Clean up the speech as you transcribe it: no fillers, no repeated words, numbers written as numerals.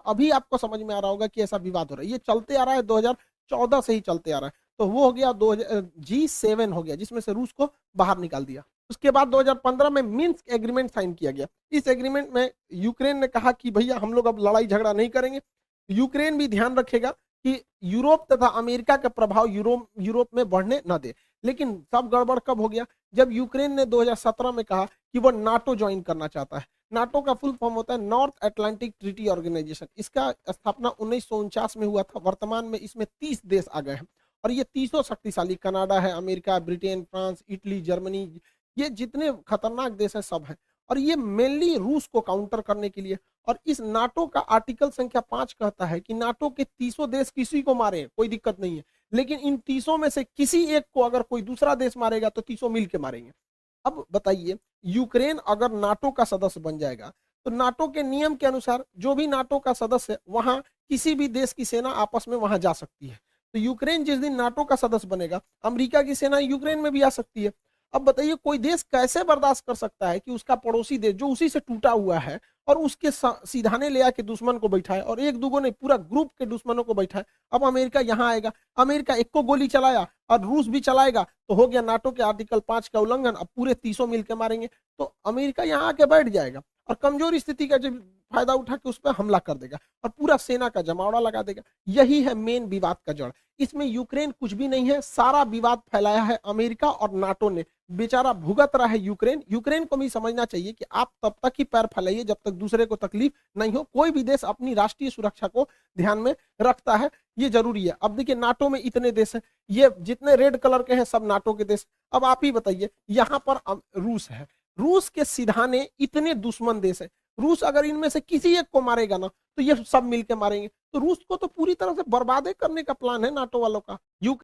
अभी आपको समझ में आ रहा होगा कि ऐसा विवाद हो रहा है। ये चलते आ रहा है 2014 से ही चलते आ रहा है। तो वो हो गया G7 हो गया, जिसमें से रूस को बाहर निकाल दिया। उसके बाद 2015 में मिन्स्क एग्रीमेंट साइन किया गया। इस एग्रीमेंट में यूक्रेन ने कहा कि भैया हम लोग अब लड़ाई झगड़ा नहीं करेंगे। यूक्रेन भी ध्यान रखेगा कि यूरोप तथा अमेरिका का प्रभाव यूरोप में बढ़ने न दे। लेकिन सब गड़बड़ कब हो गया, जब यूक्रेन ने 2017 में कहा कि वो नाटो ज्वाइन करना चाहता है। नाटो का फुल फॉर्म होता है नॉर्थ अटलांटिक ट्रीटी ऑर्गेनाइजेशन। इसका स्थापना 1949 में हुआ था। वर्तमान में इसमें 30 देश आ गए हैं और ये 30 शक्तिशाली, कनाडा है, America, Britain, France, Italy, Germany, ये जितने खतरनाक देश हैं सब हैं। और ये मेनली रूस को काउंटर करने के लिए। और इस नाटो का आर्टिकल संख्या 5 कहता है कि नाटो के 30 देश किसी को मारे कोई दिक्कत नहीं है, लेकिन इन 30 में से किसी एक को अगर कोई दूसरा देश मारेगा तो 30 मिल के मारेंगे। अब बताइए, यूक्रेन अगर नाटो का सदस्य बन जाएगा तो नाटो के नियम के अनुसार जो भी नाटो का सदस्य है वहां किसी भी देश की सेना आपस में वहां जा सकती है। तो यूक्रेन जिस दिन नाटो का सदस्य बनेगा, अमेरिका की सेना यूक्रेन में भी आ सकती है। अब बताइए, कोई देश कैसे बर्दाश्त कर सकता है कि उसका पड़ोसी देश जो उसी से टूटा हुआ है और उसके सीधाने ले आके दुश्मन को बैठाए, और एक दूगो नहीं पूरा ग्रुप के दुश्मनों को बैठाए। अब अमेरिका यहाँ आएगा, अमेरिका एक को गोली चलाया और रूस भी चलाएगा तो हो गया नाटो के आर्टिकल 5 का उल्लंघन। अब पूरे 30 मिलकर मारेंगे तो अमेरिका यहाँ आके बैठ जाएगा और कमजोर स्थिति का जब फायदा उठा के उस पर हमला कर देगा और पूरा सेना का जमावड़ा लगा देगा। यही है मेन विवाद का जड़। इसमें यूक्रेन कुछ भी नहीं है, सारा विवाद फैलाया है अमेरिका और नाटो ने। बेचारा भुगत रहा है यूक्रेन। यूक्रेन को भी समझना चाहिए कि आप तब तक ही पैर फैलाइए जब तक दूसरे को तकलीफ नहीं हो। कोई भी देश अपनी राष्ट्रीय सुरक्षा को ध्यान में रखता है, ये जरूरी है। अब देखिए, नाटो में इतने देश हैं, ये जितने रेड कलर के हैं सब नाटो के देश। अब आप ही बताइए, यहाँ पर रूस है, रूस के सीधाने इतने दुश्मन देश है। रूस अगर इनमें से किसी एक को मारेगा ना तो ये सब मिलके मारेंगे। तो रूस को तो पूरी तरह से बर्बाद करने का प्लान है नाटो वालों का।